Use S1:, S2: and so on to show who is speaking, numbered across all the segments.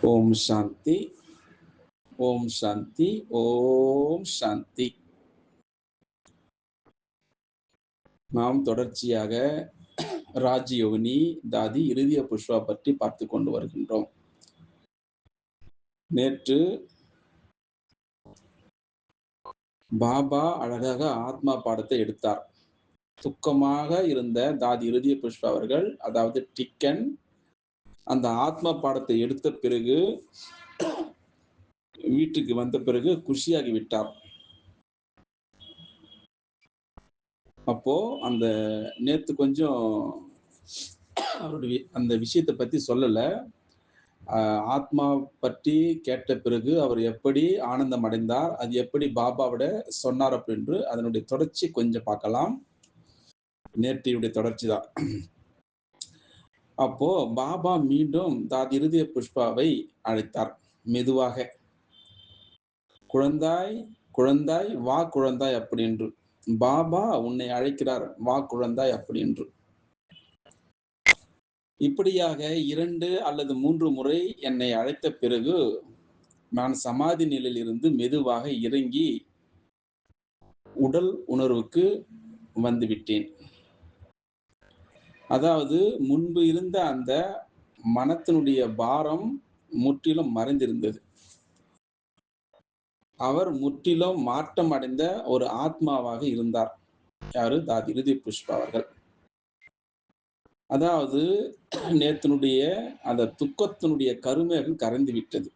S1: ஓம் சாந்தி, ஓம் சாந்தி, ஓம் சாந்தி. நாம் தொடர்ச்சியாக ராஜயோகினி தாதி இறுதிய புஷ்பா பற்றி பார்த்து கொண்டு வருகின்றோம். நேற்று பாபா அழகாக ஆத்மா பாடத்தை எடுத்தார். துக்கமாக இருந்த தாதி இறுதிய புஷ்பா அவர்கள், அதாவது டிக்கன், அந்த ஆத்மா பாடத்தை எடுத்த பிறகு வீட்டுக்கு வந்த பிறகு குஷியாகி விட்டார். அப்போ அந்த நேத்து கொஞ்சம் அவருடைய அந்த விஷயத்தை பத்தி சொல்லல. ஆத்மா பற்றி கேட்ட பிறகு அவர் எப்படி ஆனந்தம் அடைந்தார், அது எப்படி பாபாவிட சொன்னார் அப்படின்னு அதனுடைய தொடர்ச்சி கொஞ்சம் பார்க்கலாம். நேற்றையுடைய தொடர்ச்சி தான். அப்போ பாபா மீண்டும் தாதி இறுதிய புஷ்பாவை அழைத்தார் மெதுவாக. குழந்தாய் குழந்தாய் வா குழந்தாய் அப்படின்று. பாபா உன்னை அழைக்கிறார், வா குழந்தாய் அப்படின்று. இப்படியாக 2 அல்லது 3 முறை என்னை அழைத்த பிறகு நான் சமாதி நிலையில் இருந்து மெதுவாக இறங்கி உடல் உணர்வுக்கு வந்துவிட்டேன். அதாவது முன்பு இருந்த அந்த மனத்தினுடைய பாரம் முற்றிலும் மறைந்திருந்தது. அவர் முற்றிலும் மாற்றம் அடைந்த ஒரு ஆத்மாவாக இருந்தார். யாரு? தாதி இறுதி புஷ்பா அவர்கள். அதாவது நேத்தினுடைய அந்த துக்கத்தினுடைய கருமேகம் கரைந்து விட்டது.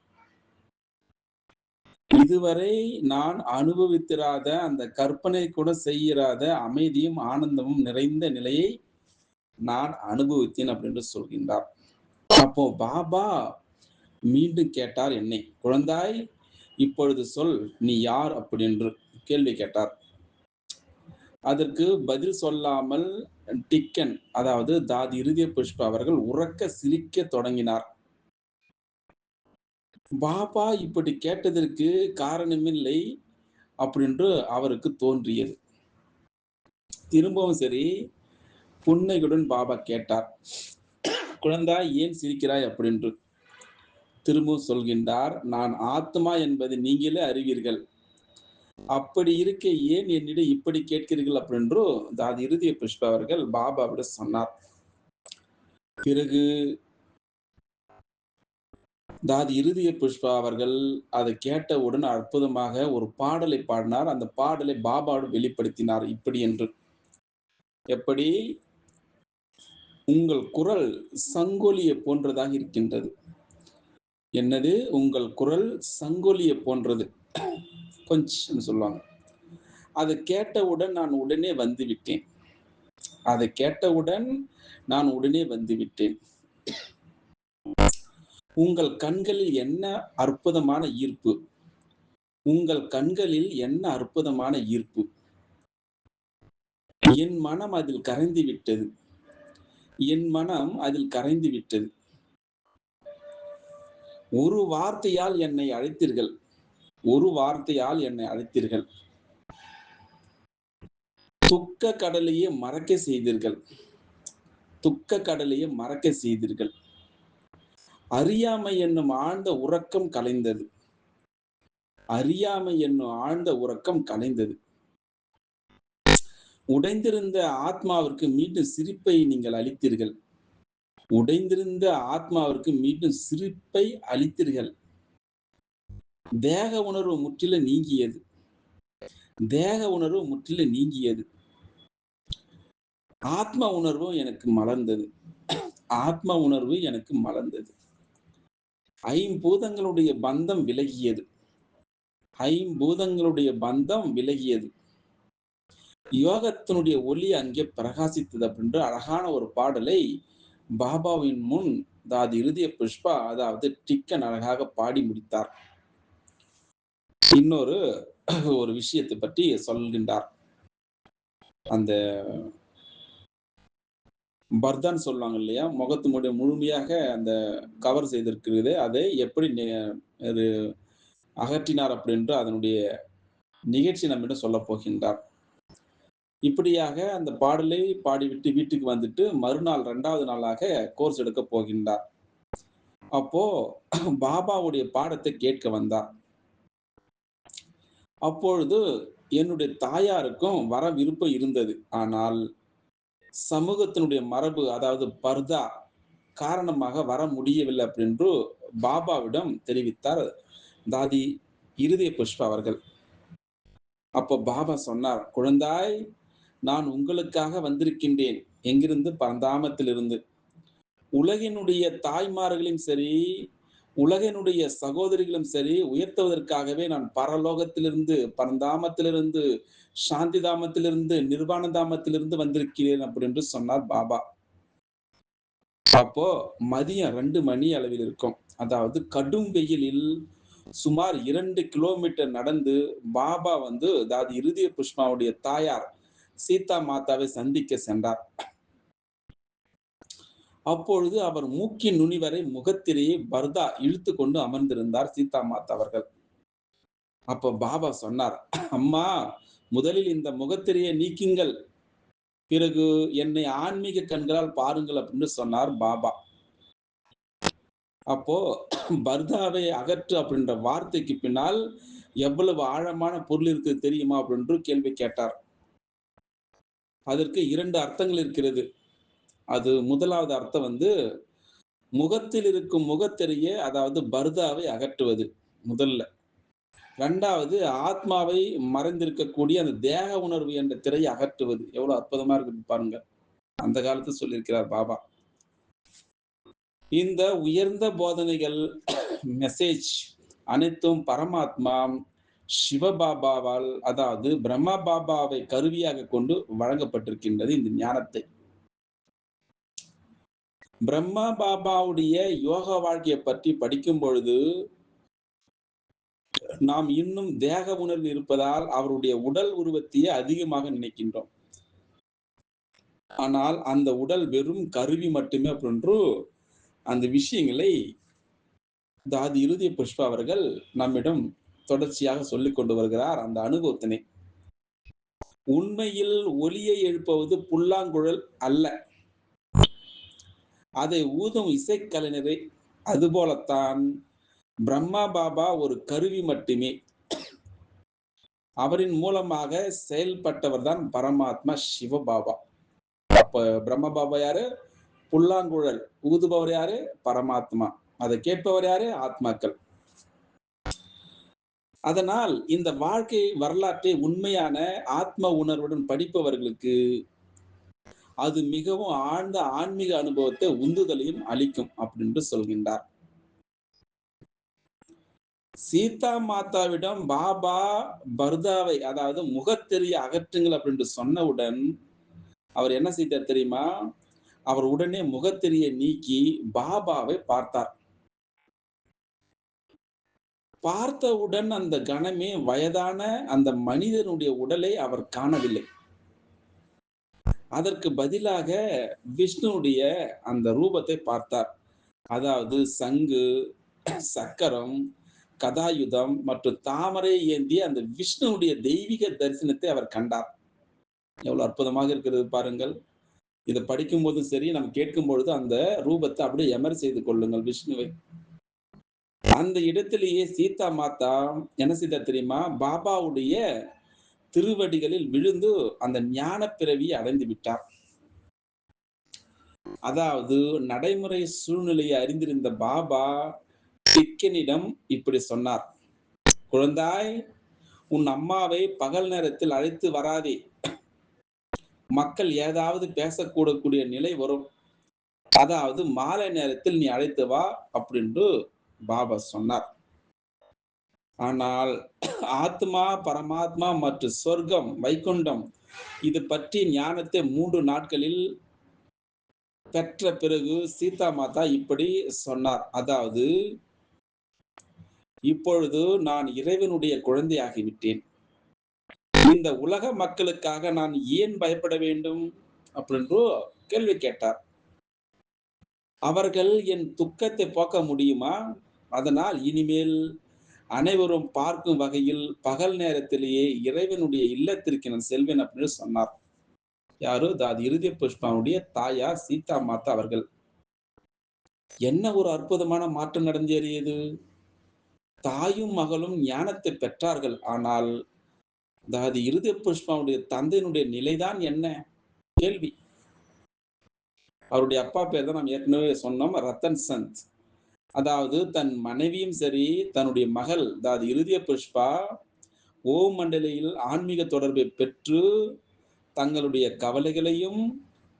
S1: இதுவரை நான் அனுபவித்திராத அந்த கற்பனை கூட செய்யாத அமைதியும் ஆனந்தமும் நிறைந்த நிலையை நான் அனுபவித்தேன் அப்படின்னு சொல்கின்றார். அப்போ பாபா மீண்டும் கேட்டார் என்னை, குழந்தாய் இப்பொழுது சொல், நீ யார் அப்படின்னு கேள்வி கேட்டார். அதற்கு பதில் சொல்லாமல் டிக்கன், அதாவது தாதி இறுதிய புஷ்பா அவர்கள் உறக்க சிரிக்க தொடங்கினார். பாபா இப்படி கேட்டதற்கு காரணமில்லை அப்படின்று அவருக்கு தோன்றியது. திரும்பவும் சரி புன்னையுடன் பாபா கேட்டார், குழந்தாய் ஏன் சிரிக்கிறாய் அப்படின்று. திரும்பவும் சொல்கின்றார், நான் ஆத்மா என்பதை நீங்களே அறிவீர்கள், அப்படி இருக்க ஏன் என்னிடம் இப்படி கேட்கிறீர்கள் அப்படின்று தாதி இறுதிய புஷ்பா அவர்கள் பாபாவிட சொன்னார். பிறகு தாதி இறுதிய புஷ்பா அவர்கள் அதை கேட்டவுடன் அற்புதமாக ஒரு பாடலை பாடினார். அந்த பாடலை பாபாவோடு வெளிப்படுத்தினார் இப்படி என்று. எப்படி? உங்கள் குரல் சங்கொலியை போன்றதாக இருக்கின்றது. என்னது? உங்கள் குரல் சங்கொலியை போன்றது, கொஞ்சம் சொல்லுவாங்க. அதை கேட்டவுடன் நான் உடனே வந்துவிட்டேன். அதை கேட்டவுடன் நான் உடனே வந்துவிட்டேன். உங்கள் கண்களில் என்ன அற்புதமான ஈர்ப்பு! உங்கள் கண்களில் என்ன அற்புதமான ஈர்ப்பு! என் மனம் அதில் கரைந்து விட்டது. என் மனம் அதில் கரைந்து விட்டது. ஒரு வார்த்தையால் என்னை அழைத்தீர்கள். ஒரு வார்த்தையால் என்னை அழைத்தீர்கள். துக்க கடலையே மறக்க செய்தீர்கள். துக்க கடலையே மறக்க செய்தீர்கள். அறியாமை என்னும் ஆழ்ந்த உறக்கம் கலைந்தது. அறியாமை என்னும் ஆழ்ந்த உறக்கம் கலைந்தது. உடைந்திருந்த ஆத்மாவிற்கு மீண்டும் சிரிப்பை நீங்கள் அளித்தீர்கள். உடைந்திருந்த ஆத்மாவிற்கு மீண்டும் சிரிப்பை அளித்தீர்கள். தேக உணர்வு முற்றிலும் நீங்கியது. தேக உணர்வு முற்றிலும் நீங்கியது. ஆத்ம உணர்வு எனக்கு மலர்ந்தது. ஆத்ம உணர்வு எனக்கு மலர்ந்தது. ஐம்பூதங்களுடைய பந்தம் விலகியது. ஐம்பூதங்களுடைய பந்தம் விலகியது. யோகத்தினுடைய ஒளி அங்கே பிரகாசித்தது அப்படின்ற அழகான ஒரு பாடலை பாபாவின் முன் தாதி இறுதிய புஷ்பா, அதாவது டிக்கன், அழகாக பாடி முடித்தார். இன்னொரு ஒரு விஷயத்தை பற்றி சொல்கின்றார். அந்த பர்தான் சொல்லுவாங்க இல்லையா, முகத்து முழுமையாக அந்த கவர் செய்திருக்கிறது, அதை எப்படி அகற்றினார் அப்படின்ற அதனுடைய நிகழ்ச்சி நம்மிடம் சொல்ல போகின்றார். இப்படியாக அந்த பாடலை பாடிவிட்டு வீட்டுக்கு வந்துட்டு மறுநாள் 2வது நாளாக கோர்ஸ் எடுக்க போகின்றார். அப்போ பாபாவுடைய பாடத்தை கேட்க வந்தார். அப்பொழுது என்னுடைய தாயாருக்கும் வர விருப்பம் இருந்தது. ஆனால் சமூகத்தினுடைய மரபு, அதாவது பர்தா காரணமாக வர முடியவில்லை அப்படின்னு பாபாவிடம் தெரிவித்தார் தாதி இருதய புஷ்பா அவர்கள். அப்போ பாபா சொன்னார், குழந்தாய், நான் உங்களுக்காக வந்திருக்கின்றேன். எங்கிருந்து? பரந்தாமத்திலிருந்து. உலகினுடைய தாய்மார்களையும் சரி, உலகினுடைய சகோதரிகளும் சரி உயர்த்துவதற்காகவே நான் பரலோகத்திலிருந்து, பரந்தாமத்திலிருந்து, சாந்தி தாமத்திலிருந்து, நிர்வாண தாமத்திலிருந்து வந்திருக்கிறேன் அப்படி என்று சொன்னார் பாபா. அப்போ மதியம் 2 மணி அளவில் இருக்கும். அதாவது கடும் வெயிலில் சுமார் 2 கிலோமீட்டர் நடந்து பாபா அதாவது இருதய புஷ்பாவுடைய தாயார் சீதா மாதாவை சந்திக்க சென்றார். அப்பொழுது அவர் மூக்கின் நுனி வரை முகத்திரையை பர்தா இழுத்து கொண்டு அமர்ந்திருந்தார் சீதா மாதா அவர்கள். அப்போ பாபா சொன்னார், அம்மா, முதலில் இந்த முகத்திரையை நீக்குங்கள், பிறகு என்னை ஆன்மீக கண்களால் பாருங்கள் அப்படின்னு சொன்னார் பாபா. அப்போ பர்தாவை அகற்று அப்படின்ற வார்த்தைக்கு பின்னால் எவ்வளவு ஆழமான பொருள் இருக்கு தெரியுமா அப்படின்னு கேள்வி கேட்டார். அதற்கு 2 அர்த்தங்கள் இருக்கிறது. அது முதலாவது அர்த்தம் முகத்தில் இருக்கும் முகத்திரையே, அதாவது பர்தாவை அகற்றுவது முதல்ல. 2வது ஆத்மாவை மறைந்திருக்கக்கூடிய அந்த தேக உணர்வு என்ற திரையை அகற்றுவது. எவ்வளவு அற்புதமா இருக்கு பாருங்க. அந்த காலத்துல சொல்லியிருக்கிறார் பாபா. இந்த உயர்ந்த போதனைகள், மெசேஜ் அனைத்தும் பரமாத்மா சிவபாபாவால், அதாவது பிரம்மா பாபாவை கருவியாக கொண்டு வழங்கப்பட்டிருக்கின்றது. இந்த ஞானத்தை பிரம்மா பாபாவுடைய யோக வாழ்க்கையை பற்றி படிக்கும் பொழுது நாம் இன்னும் தேக உணர்வு இருப்பதால் அவருடைய உடல் உருவத்தையே அதிகமாக நினைக்கின்றோம். ஆனால் அந்த உடல் வெறும் கருவி மட்டுமே அப்படின்று அந்த விஷயங்களை தாதி இருதய புஷ்பா அவர்கள் நம்மிடம் தொடர்ச்சியாக சொல்லிக் கொண்டு வருகிறார். அந்த அனுபவத்தினை உண்மையில் ஒலியை எழுப்புவது புல்லாங்குழல் அல்ல, அதை ஊதும் இசைக்கலைஞரை. அதுபோலத்தான் பிரம்மா பாபா ஒரு கருவி மட்டுமே. அவரின் மூலமாக செயல்பட்டவர் தான் பரமாத்மா சிவபாபா. அப்ப பிரம்ம பாபா யாரு? புல்லாங்குழல் ஊதுபவர் யாரு? பரமாத்மா. அதை கேட்பவர் யாரு? ஆத்மாக்கள். அதனால் இந்த வாழ்க்கை வரலாற்றை உண்மையான ஆத்ம உணர்வுடன் படிப்பவர்களுக்கு அது மிகவும் ஆழ்ந்த ஆன்மீக அனுபவத்தை உந்துதலையும் அளிக்கும் அப்படின்னு சொல்கின்றார். சீதா மாதாவிடம் பாபா பர்தாவை, அதாவது முகத்தெரிய அகற்றுங்கள் அப்படின்னு சொன்னவுடன் அவர் என்ன செய்தார் தெரியுமா? அவர் உடனே முகத்தெரிய நீக்கி பாபாவை பார்த்தார். பார்த்தவுடன் அந்த கணமே வயதான அந்த மனிதனுடைய உடலை அவர் காணவில்லை. அதற்கு பதிலாக விஷ்ணுவுடைய அந்த ரூபத்தை பார்த்தார். அதாவது சங்கு, சக்கரம், கதாயுதம் மற்றும் தாமரை ஏந்திய அந்த விஷ்ணுவுடைய தெய்வீக தரிசனத்தை அவர் கண்டார். எவ்வளவு அற்புதமாக இருக்கிறது பாருங்கள். இதை படிக்கும் போதும் சரி, நம்ம கேட்கும் பொழுது அந்த ரூபத்தை அப்படியே எமர் செய்து கொள்ளுங்கள் விஷ்ணுவை. அந்த இடத்திலேயே சீதா மாதா என்ன செய்தார் தெரியுமா? பாபாவுடைய திருவடிகளில் விழுந்து அந்த ஞான பிறவியை அடைந்து விட்டார். அதாவது நடைமுறை சூழ்நிலையை அறிந்திருந்த பாபா சிக்கனிடம் இப்படி சொன்னார், குழந்தாய், உன் அம்மாவை பகல் நேரத்தில் அழைத்து வராதே. மக்கள் ஏதாவது பேசக்கூடக்கூடிய நிலை வரும். அதாவது மாலை நேரத்தில் நீ அழைத்து வா அப்படின்னு பாபா சொன்னார். ஆனால் ஆத்மா, பரமாத்மா மற்றும் சொர்க்கம், வைகுண்டம் இது பற்றி ஞானத்தை 3 நாட்களில் பெற்ற பிறகு சீதா மாதா இப்படி சொன்னார். அதாவது, இப்பொழுது நான் இறைவனுடைய குழந்தையாகிவிட்டேன். இந்த உலக மக்களுக்காக நான் ஏன் பயப்பட வேண்டும் அப்படின்னு கேள்வி கேட்டார். அவர்கள் என் துக்கத்தை போக்க முடியுமா? அதனால் இனிமேல் அனைவரும் பார்க்கும் வகையில் பகல் நேரத்திலேயே இறைவனுடைய இல்லத்திற்கு நான் செல்வேன் அப்படின்னு சொன்னார். யாரு? தாதி இருதய புஷ்பாவுடைய தாயார் சீதா மாதா அவர்கள். என்ன ஒரு அற்புதமான மாற்றம் நடந்தேறியது! தாயும் மகளும் ஞானத்தை பெற்றார்கள். ஆனால், அதாவது இருதய புஷ்பாவுடைய தந்தையினுடைய நிலைதான் என்ன? கேள்வி. அவருடைய அப்பா பேர் தான் நாம் ஏற்கனவே சொன்னோம். ரத்தன் சந்த். அதாவது தன் மனைவியும் சரி, தன்னுடைய மகள் அதாவது இருதய புஷ்பா ஓம் மண்டலில் ஆன்மீக தொடர்பை பெற்று, தங்களுடைய கவலைகளையும்,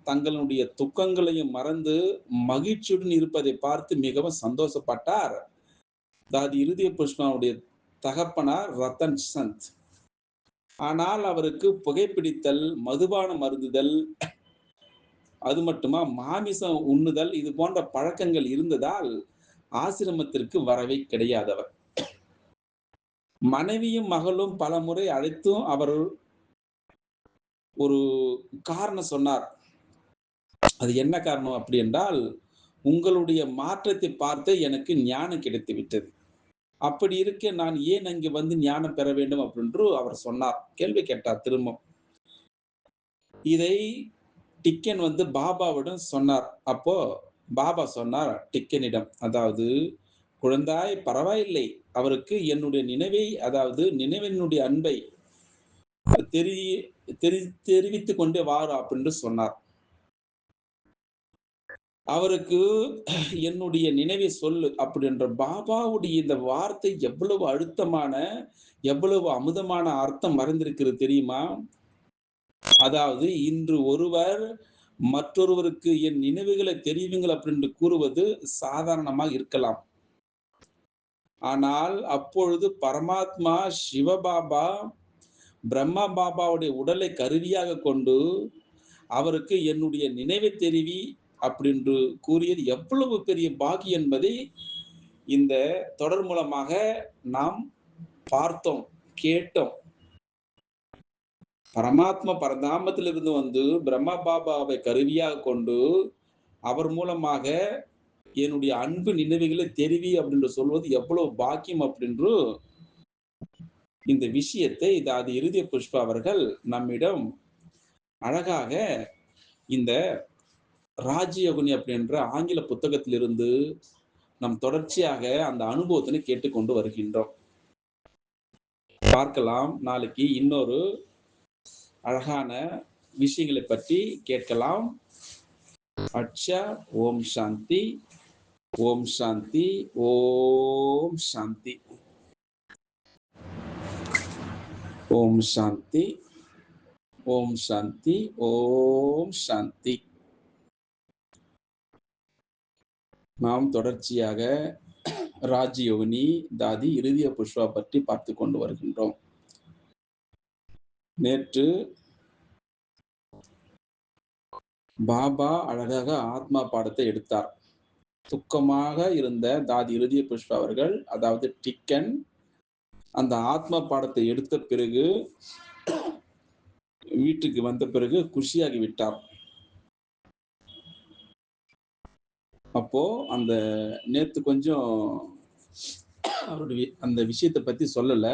S1: தங்களுடைய துக்கங்களையும் மறந்து மகிழ்ச்சியுடன் இருப்பதை பார்த்து மிகவும் சந்தோஷப்பட்டார். அதாவது இருதய புஷ்பாவுடைய தகப்பனார் ரத்தன் சந்த். ஆனால் அவருக்கு புகைப்பிடித்தல், மதுபானம் அருந்துதல், அது மட்டுமா மாமிசம் உண்ணுதல் இது போன்ற பழக்கங்கள் இருந்ததால் ஆசிரமத்திற்கு வரவே கிடையாது அவர். மனைவியும் மகளும் பலமுறை அழைத்தும் அவர் ஒரு காரணம் சொன்னார். அது என்ன காரணம் அப்படி என்றால், உங்களுடைய மாற்றத்தை பார்த்து எனக்கு ஞானம் கிடைத்து விட்டது. அப்படி இருக்க நான் ஏன் அங்கே வந்து ஞானம் பெற வேண்டும் அப்படின்று அவர் சொன்னார். கேள்வி கேட்டார் திரும்ப. இதை டிக்கன் வந்து பாபாவிடம் சொன்னார். அப்போ பாபா சொன்னார் டிக்கனிடம், அதாவது குழந்தாய் பரவாயில்லை. அவருக்கு என்னுடைய நினைவை அதாவது நினைவினுடைய அன்பை தெரி தெரி தெரிவித்துக் கொண்டே வாரு அப்படின்னு சொன்னார். அவருக்கு என்னுடைய நினைவை சொல்லு அப்படின்ற பாபாவுடைய இந்த வார்த்தை எவ்வளவு அழுத்தமான, எவ்வளவு அமுதமான அர்த்தம் மறைந்திருக்கிறது தெரியுமா? அதாவது இன்று ஒருவர் மற்றொருவருக்கு என் நினைவுகளை தெரிவிங்கள் அப்படின்னு கூறுவது சாதாரணமாக இருக்கலாம். ஆனால் அப்பொழுது பரமாத்மா சிவபாபா, பிரம்மா பாபாவுடைய உடலை கருவியாக கொண்டு அவருக்கு என்னுடைய நினைவை தெரிவி அப்படின்று கூறியது எவ்வளவு பெரிய பாக்கியம் என்பதை இந்த தொடர் மூலமாக நாம் பார்த்தோம், கேட்டோம். பரமாத்மா பரந்தாமத்திலிருந்து வந்து பிரம்மா பாபாவை கருவியாக கொண்டு அவர் மூலமாக என்னுடைய அன்பு நினைவுகளை தெரிவி அப்படின்னு சொல்வது எவ்வளவு பாக்கியம் அப்படின்று இந்த விஷயத்தை அதாவது இருதய புஷ்பா அவர்கள் நம்மிடம் அழகாக இந்த ராஜயோகினி அப்படின்ற ஆங்கில புத்தகத்திலிருந்து நம் தொடர்ச்சியாக அந்த அனுபவத்தினை கேட்டுக்கொண்டு வருகின்றோம். பார்க்கலாம் நாளைக்கு இன்னொரு அழகான விஷயங்களை பற்றி கேட்கலாம். அச்சா. ஓம் சாந்தி, ஓம் சாந்தி, ஓம் சாந்தி, ஓம் சாந்தி, ஓம் சாந்தி, ஓம் சாந்தி. நாம் தொடர்ச்சியாக ராஜயோகினி தாதி இருதய புஷ்பா பற்றி பார்த்து கொண்டு வருகின்றோம். நேற்று பாபா அழகாக ஆத்மா பாடத்தை எடுத்தார். துக்கமாக இருந்த தாதி இருதய புஷ்பா அவர்கள் அதாவது டிக்கன் அந்த ஆத்மா பாடத்தை எடுத்த பிறகு வீட்டுக்கு வந்த பிறகு குஷியாகி விட்டார். அப்போ அந்த நேத்து கொஞ்சம் அவருடைய அந்த விஷயத்தை பத்தி சொல்லல.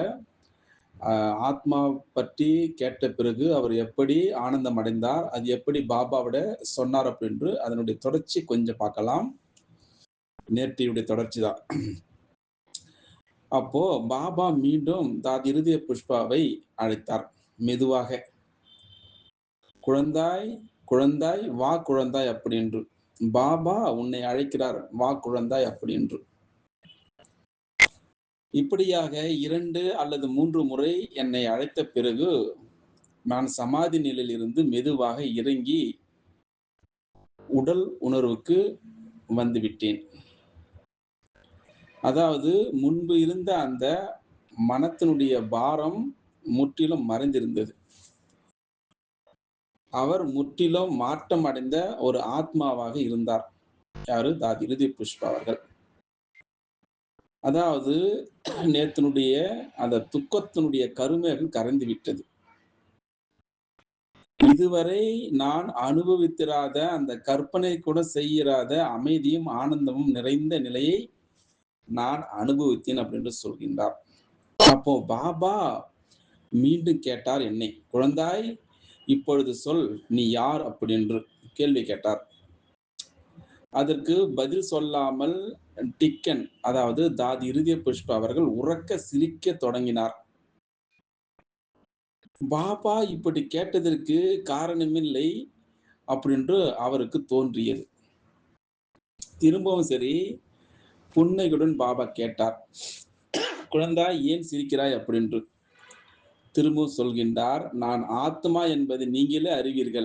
S1: ஆத்மா பற்றி கேட்ட பிறகு அவர் எப்படி ஆனந்தம் அடைந்தார், அது எப்படி பாபாவிட சொன்னார் அப்படின்னு அதனுடைய தொடர்ச்சி கொஞ்சம் பார்க்கலாம். நேற்றையுடைய தொடர்ச்சி தான். அப்போ பாபா மீண்டும் தாதி இருதய புஷ்பாவை அழைத்தார் மெதுவாக. குழந்தாய், குழந்தாய், வா குழந்தாய் அப்படின்று. பாபா உன்னை அழைக்கிறார், வா குழந்தாய் அப்படின்று. இப்படியாக 2 அல்லது 3 முறை என்னை அழைத்த பிறகு நான் சமாதி நிலையில் இருந்து மெதுவாக இறங்கி உடல் உணர்வுக்கு வந்துவிட்டேன். அதாவது முன்பு இருந்த அந்த மனத்தினுடைய பாரம் முற்றிலும் மறைந்திருந்தது. அவர் முற்றிலும் மாற்றம் அடைந்த ஒரு ஆத்மாவாக இருந்தார். யாரு? தாதி இருதய புஷ்பா அவர்கள். அதாவது நேத்தினுடைய அந்த துக்கத்தினுடைய கருமேகம் கரைந்து விட்டது. இதுவரை நான் அனுபவித்திராத அந்த கற்பனை கூட செய்யிராத அமைதியும் ஆனந்தமும் நிறைந்த நிலையை நான் அனுபவித்தேன் அப்படின்னு சொல்கின்றார். அப்போ பாபா மீண்டும் கேட்டார் என்னை, குழந்தாய் இப்பொழுது சொல் நீ யார் அப்படின்று கேள்வி கேட்டார். அதற்கு பதில் சொல்லாமல் டிக்கன், அதாவது தாதி இருதய புஷ்ப அவர்கள் உரக்க சிரிக்கத் தொடங்கினார். பாபா இப்படி கேட்டதற்கு காரணமில்லை அப்படின்று அவருக்கு தோன்றியது. திரும்பவும் சரி, புன்னகையுடன் பாபா கேட்டார், குழந்தாய் ஏன் சிரிக்கிறாய் அப்படின்று. திரும்பவும் சொல்கின்றார், நான் ஆத்மா என்பதை நீங்களே அறிவீர்கள்.